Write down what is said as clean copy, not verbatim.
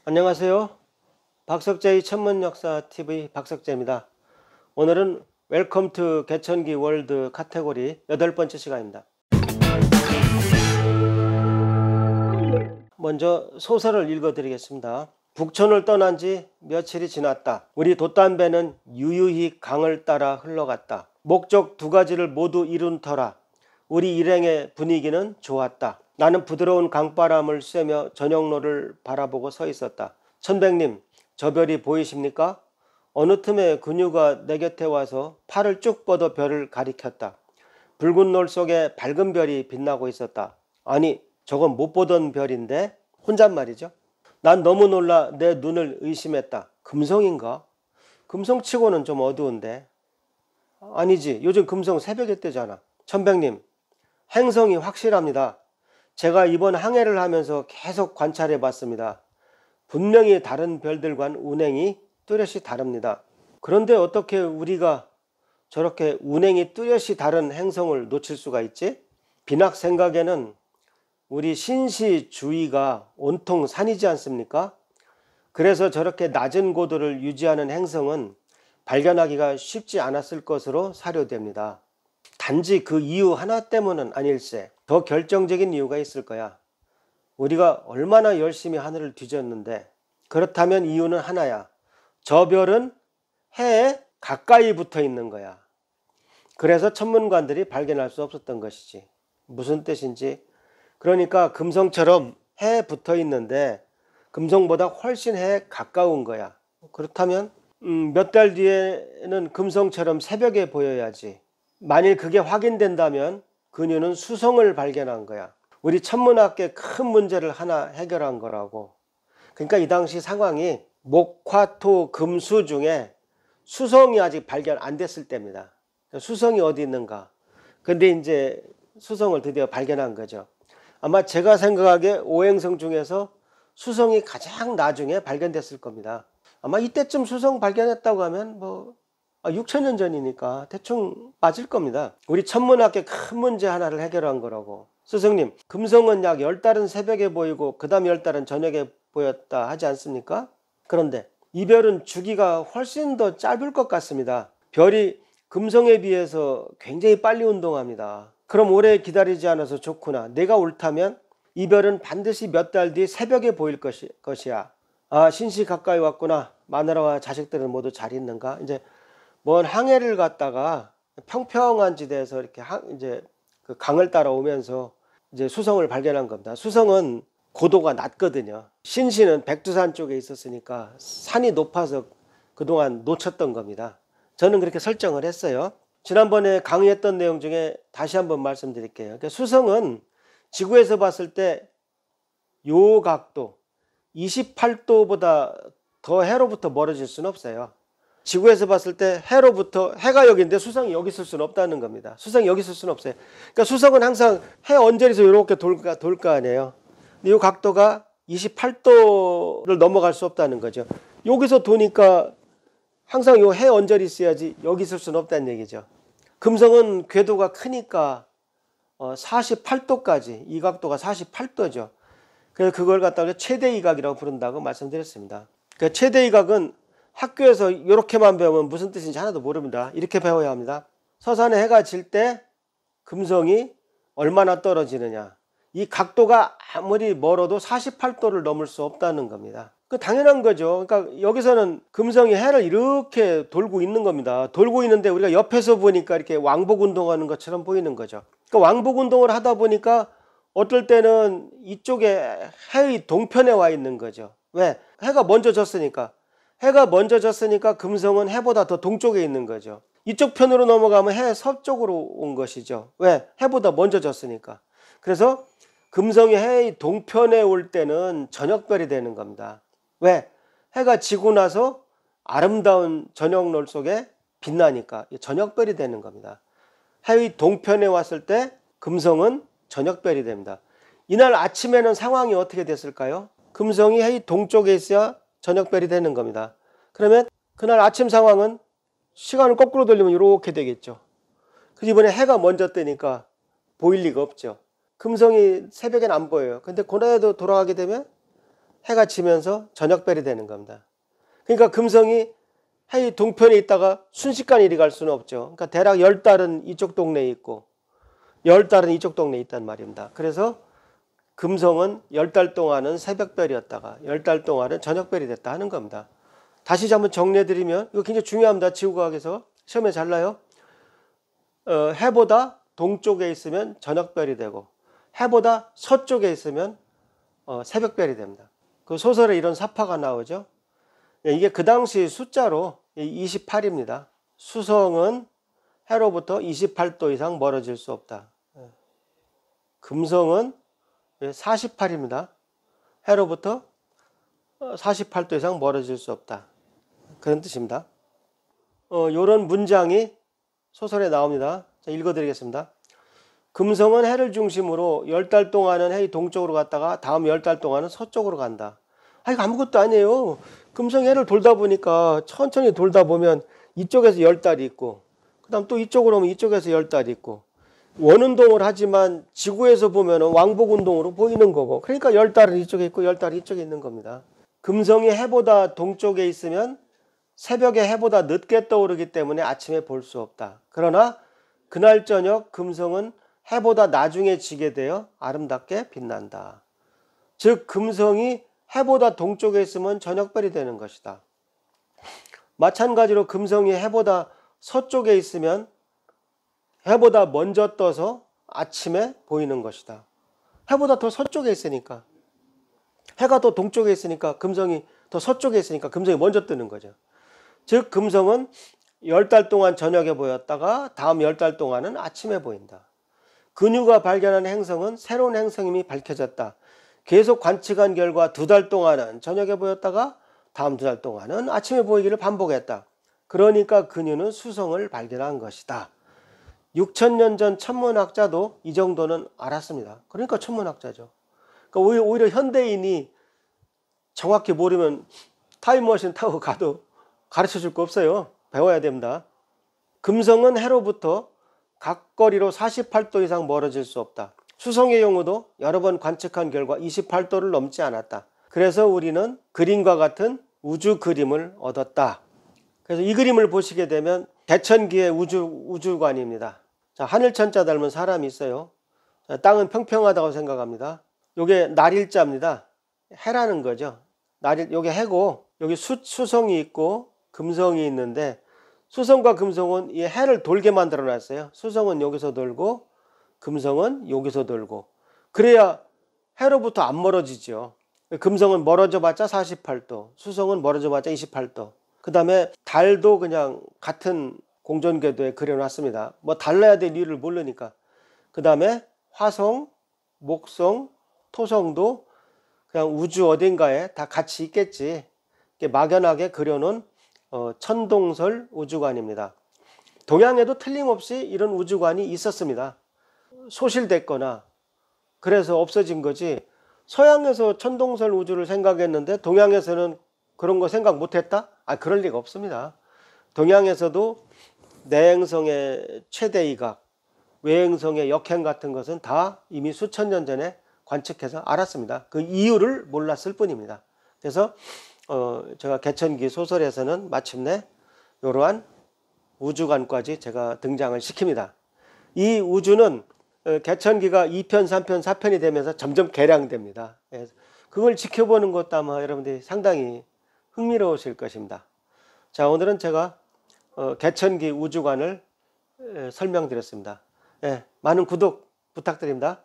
안녕하세요. 박석재의 천문역사TV 박석재입니다. 오늘은 웰컴 투 개천기 월드 카테고리 8번째 시간입니다. 먼저 소설을 읽어드리겠습니다. 북촌을 떠난 지 며칠이 지났다. 우리 돛담배는 유유히 강을 따라 흘러갔다. 목적 2가지를 모두 이룬 터라 우리 일행의 분위기는 좋았다. 나는 부드러운 강바람을 쐬며 저녁로를 바라보고 서 있었다. 천백님, 저 별이 보이십니까? 어느 틈에 그녀가 내 곁에 와서 팔을 쭉 뻗어 별을 가리켰다. 붉은 노을 속에 밝은 별이 빛나고 있었다. 아니, 저건 못 보던 별인데? 혼잣말이죠. 난 너무 놀라 내 눈을 의심했다. 금성인가? 금성치고는 좀 어두운데. 아니지, 요즘 금성 새벽에 뜨잖아. 천백님, 행성이 확실합니다. 제가 이번 항해를 하면서 계속 관찰해 봤습니다. 분명히 다른 별들과는 운행이 뚜렷이 다릅니다. 그런데 어떻게 우리가 저렇게 운행이 뚜렷이 다른 행성을 놓칠 수가 있지? 비낙 생각에는 우리 신시 주위가 온통 산이지 않습니까? 그래서 저렇게 낮은 고도를 유지하는 행성은 발견하기가 쉽지 않았을 것으로 사료됩니다. 단지 그 이유 하나 때문은 아닐세. 더 결정적인 이유가 있을 거야. 우리가 얼마나 열심히 하늘을 뒤졌는데. 그렇다면 이유는 하나야. 저 별은 해에 가까이 붙어 있는 거야. 그래서 천문관들이 발견할 수 없었던 것이지. 무슨 뜻인지. 그러니까 금성처럼 해에 붙어 있는데 금성보다 훨씬 해에 가까운 거야. 그렇다면 몇 달 뒤에는 금성처럼 새벽에 보여야지. 만일 그게 확인된다면 그녀는 수성을 발견한 거야. 우리 천문학계 큰 문제를 하나 해결한 거라고. 그러니까 이 당시 상황이 목, 화, 토, 금, 수 중에 수성이 아직 발견 안 됐을 때입니다. 수성이 어디 있는가. 근데 이제 수성을 드디어 발견한 거죠. 아마 제가 생각하기에 오행성 중에서 수성이 가장 나중에 발견됐을 겁니다. 아마 이때쯤 수성 발견했다고 하면 6천년 전이니까 대충 맞을 겁니다. 우리 천문학계 큰 문제 하나를 해결한 거라고. 스승님, 금성은 약 10달은 새벽에 보이고 그 다음 10달은 저녁에 보였다 하지 않습니까? 그런데 이 별은 주기가 훨씬 더 짧을 것 같습니다. 별이 금성에 비해서 굉장히 빨리 운동합니다. 그럼 오래 기다리지 않아서 좋구나. 내가 옳다면 이 별은 반드시 몇 달 뒤 새벽에 보일 것이야. 아, 신시 가까이 왔구나. 마누라와 자식들은 모두 잘 있는가? 이제 먼 항해를 갔다가 평평한 지대에서 이렇게 이제 그 강을 따라오면서 이제 수성을 발견한 겁니다. 수성은 고도가 낮거든요. 신시는 백두산 쪽에 있었으니까 산이 높아서 그동안 놓쳤던 겁니다. 저는 그렇게 설정을 했어요. 지난번에 강의했던 내용 중에 다시 한번 말씀드릴게요. 그러니까 수성은 지구에서 봤을 때 요 각도 28도보다 더 해로부터 멀어질 수는 없어요. 지구에서 봤을 때 해로부터 해가 여기인데 수성이 여기 있을 수는 없다는 겁니다. 수성이 여기 있을 수는 없어요. 그러니까 수성은 항상 해 언저리에서 이렇게 돌 거 아니에요. 근데 이 각도가 28도를 넘어갈 수 없다는 거죠. 여기서 도니까 항상 이 해 언저리 있어야지 여기 있을 수는 없다는 얘기죠. 금성은 궤도가 크니까 48도까지, 이 각도가 48도죠. 그래서 그걸 갖다가 최대 이각이라고 부른다고 말씀드렸습니다. 그 최대 이각은 학교에서 이렇게만 배우면 무슨 뜻인지 하나도 모릅니다. 이렇게 배워야 합니다. 서산에 해가 질 때 금성이 얼마나 떨어지느냐. 이 각도가 아무리 멀어도 48도를 넘을 수 없다는 겁니다. 그 당연한 거죠. 그러니까 여기서는 금성이 해를 이렇게 돌고 있는 겁니다. 돌고 있는데 우리가 옆에서 보니까 이렇게 왕복 운동하는 것처럼 보이는 거죠. 그러니까 왕복 운동을 하다 보니까 어떨 때는 이쪽에 해의 동편에 와 있는 거죠. 왜? 해가 먼저 졌으니까. 해가 먼저 졌으니까 금성은 해보다 더 동쪽에 있는 거죠. 이쪽 편으로 넘어가면 해 서쪽으로 온 것이죠. 왜? 해보다 먼저 졌으니까. 그래서 금성이 해의 동편에 올 때는 저녁별이 되는 겁니다. 왜? 해가 지고 나서 아름다운 저녁노을 속에 빛나니까 저녁별이 되는 겁니다. 해의 동편에 왔을 때 금성은 저녁별이 됩니다. 이날 아침에는 상황이 어떻게 됐을까요? 금성이 해의 동쪽에 있어야 저녁별이 되는 겁니다. 그러면 그날 아침 상황은 시간을 거꾸로 돌리면 이렇게 되겠죠. 그래서 이번에 해가 먼저 뜨니까 보일 리가 없죠. 금성이 새벽엔 안 보여요. 근데 고나에도 돌아가게 되면 해가 지면서 저녁별이 되는 겁니다. 그러니까 금성이 해의 동편에 있다가 순식간에 이리 갈 수는 없죠. 그러니까 대략 10달은 이쪽 동네에 있고 10달은 이쪽 동네에 있단 말입니다. 그래서 금성은 10달 동안은 새벽별이었다가 10달 동안은 저녁별이 됐다 하는 겁니다. 다시 한번 정리해드리면 이거 굉장히 중요합니다. 지구과학에서 시험에 잘 나요. 해보다 동쪽에 있으면 저녁별이 되고 해보다 서쪽에 있으면 새벽별이 됩니다. 그 소설에 이런 사파가 나오죠. 이게 그 당시 숫자로 28입니다. 수성은 해로부터 28도 이상 멀어질 수 없다. 금성은 48입니다. 해로부터 48도 이상 멀어질 수 없다. 그런 뜻입니다. 이런 문장이 소설에 나옵니다. 자, 읽어드리겠습니다. 금성은 해를 중심으로 10달 동안은 해의 동쪽으로 갔다가 다음 10달 동안은 서쪽으로 간다. 이거 아무것도 아니에요. 금성이 해를 돌다 보니까 천천히 돌다 보면 이쪽에서 10달이 있고 그 다음 또 이쪽으로 오면 이쪽에서 10달이 있고 원운동을 하지만 지구에서 보면 왕복운동으로 보이는 거고 그러니까 10달은 이쪽에 있고 10달이 이쪽에 있는 겁니다. 금성이 해보다 동쪽에 있으면 새벽에 해보다 늦게 떠오르기 때문에 아침에 볼 수 없다. 그러나 그날 저녁 금성은 해보다 나중에 지게 되어 아름답게 빛난다. 즉 금성이 해보다 동쪽에 있으면 저녁별이 되는 것이다. 마찬가지로 금성이 해보다 서쪽에 있으면 해보다 먼저 떠서 아침에 보이는 것이다. 해보다 더 서쪽에 있으니까 해가 더 동쪽에 있으니까 금성이 더 서쪽에 있으니까 금성이 먼저 뜨는 거죠. 즉 금성은 10달 동안 저녁에 보였다가 다음 10달 동안은 아침에 보인다. 근유가 발견한 행성은 새로운 행성임이 밝혀졌다. 계속 관측한 결과 2달 동안은 저녁에 보였다가 다음 2달 동안은 아침에 보이기를 반복했다. 그러니까 근유는 수성을 발견한 것이다. 6,000년 전 천문학자도 이 정도는 알았습니다. 그러니까 천문학자죠. 그러니까 오히려 현대인이 정확히 모르면 타임머신 타고 가도 가르쳐 줄 거 없어요. 배워야 됩니다. 금성은 해로부터 각거리로 48도 이상 멀어질 수 없다. 수성의 경우도 여러 번 관측한 결과 28도를 넘지 않았다. 그래서 우리는 그림과 같은 우주 그림을 얻었다. 그래서 이 그림을 보시게 되면 대천기의 우주관입니다. 자, 하늘천자 닮은 사람이 있어요. 자, 땅은 평평하다고 생각합니다. 요게 날일자입니다. 해라는 거죠. 요게 해고 여기 수성이 있고 금성이 있는데 수성과 금성은 이 해를 돌게 만들어 놨어요. 수성은 여기서 돌고 금성은 여기서 돌고 그래야 해로부터 안 멀어지죠. 금성은 멀어져 봤자 48도, 수성은 멀어져 봤자 28도. 그 다음에 달도 그냥 같은 공전궤도에 그려놨습니다. 뭐 달라야 될 이유를 모르니까. 그 다음에 화성, 목성, 토성도 그냥 우주 어딘가에 다 같이 있겠지. 막연하게 그려놓은 천동설 우주관입니다. 동양에도 틀림없이 이런 우주관이 있었습니다. 소실됐거나 그래서 없어진 거지. 서양에서 천동설 우주를 생각했는데 동양에서는 그런 거 생각 못했다? 그럴 리가 없습니다. 동양에서도 내행성의 최대 이각, 외행성의 역행 같은 것은 다 이미 수천 년 전에 관측해서 알았습니다. 그 이유를 몰랐을 뿐입니다. 그래서 제가 개천기 소설에서는 마침내 이러한 우주관까지 제가 등장을 시킵니다. 이 우주는 개천기가 2편, 3편, 4편이 되면서 점점 개량됩니다. 그걸 지켜보는 것도 아마 여러분들이 상당히 흥미로우실 것입니다. 자, 오늘은 제가 개천기 우주관을 설명드렸습니다. 많은 구독 부탁드립니다.